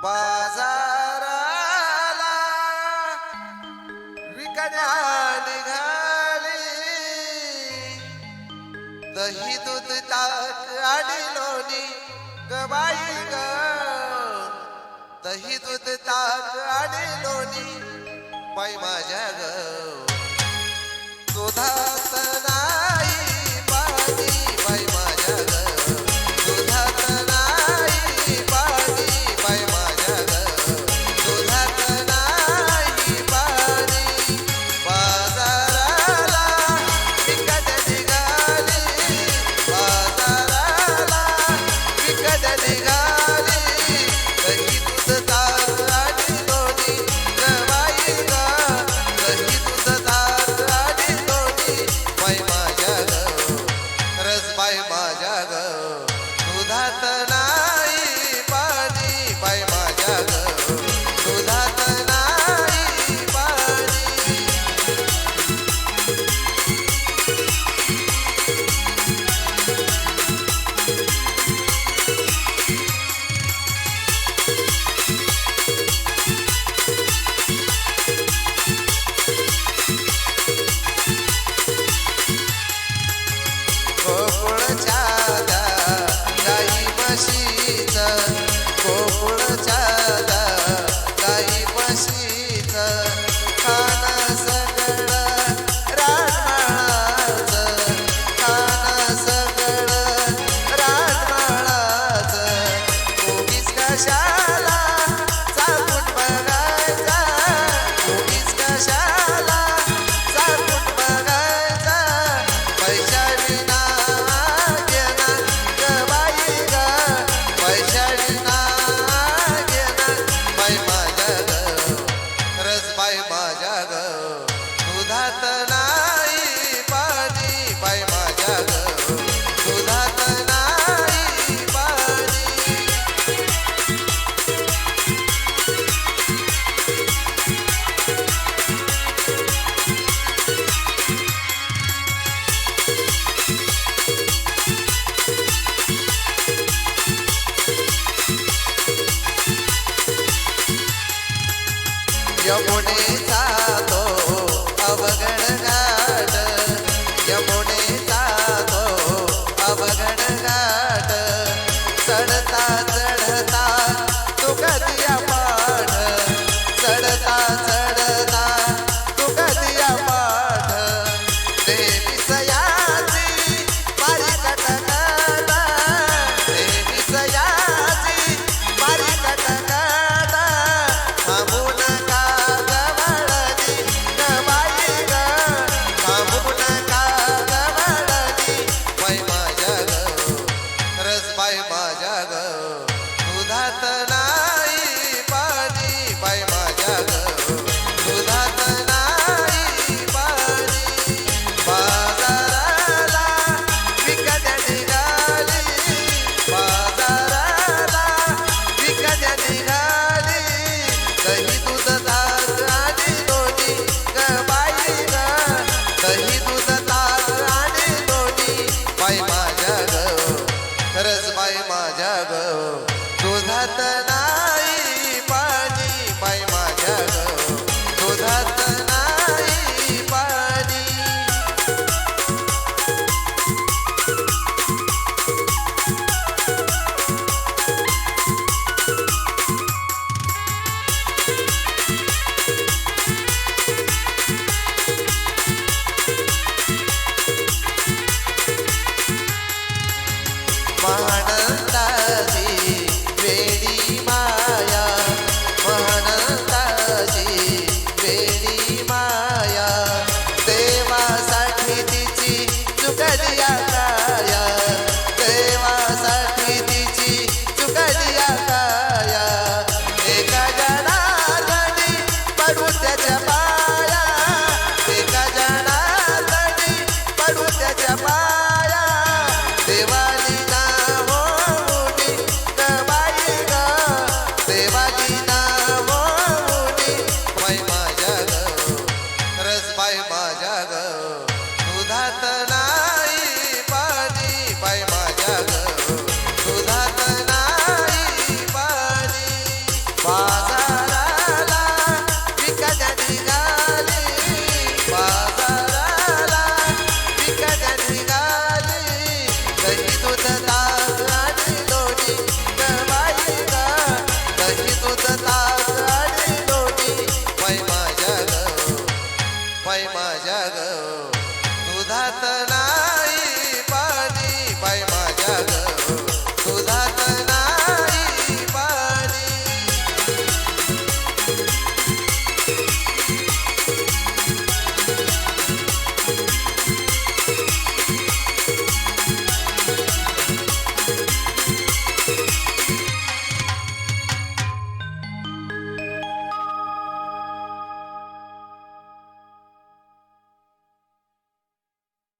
बाजाराला विकण्या निघाली, दही दूध ताक आणि लोणी ग बाई ग, दही दूध ताक आणि लोणी बाई माझ्या ग, दुधात नाही पाणी बाई माझ्या ग, दुधात नाही पाणी बाई माझ्या ग, दुधात नाही पाणी. बाजाराला विकत निघाली, बाजाराला विकत निघाली, दही दूध ताक आणि लोणी ग बाई ग, दही दूध ताक आणि लोणी बाई माझ्या ग, रस बाई माझ्या ग, दुधात नाही पाणी बाई माझ्या ग, दुधात नाही पाणी. गोकुळच्या गाई म्हशीच, गोकुळच्या गाई म्हशीच, खाणं सगळं रानमाळाचं, खाणं सगळं रानमाळाचं, उगीच कशाला चालून बघायचा, उगीच कशाला चालून बघायचा, पैशा विना घेणं ग बाई ग, पैशा विना घेणं बाई माझ्या ग, रस बाई माझ्या ग, दुधात नाही पाणी बाई माझ्या ग, दुधात नाही पाणी. यमुनेचा तो अवघड घाट, यमुनेचा तो अवघड घाट, चढता चढता तू कधी पाठ, चढता चढता तू कधी पाठ, देवी सयाची बारी कटकाटा, देवी सयाची बारी कटकाटा, थांबू नका गवळणी ग बाई ग, थांबू नका गवळणी बाई माझ्या ग, रस बाई माझ्या ग, दुधात नाही पाणी बाई माझ्या ग, दुधात नाही पाणी. बाजाराला विकत निघाली, बाजाराला विकत निघाली, दही दूध ताक आणि लोणी ग बाई ग, दही दूध ताक आणि लोणी बाई माझ्या ग, रस बाई माझ्या ग, दुधात नाही पाणी बाई माझ्या ग, दुधात नाही पाणी. माणसाला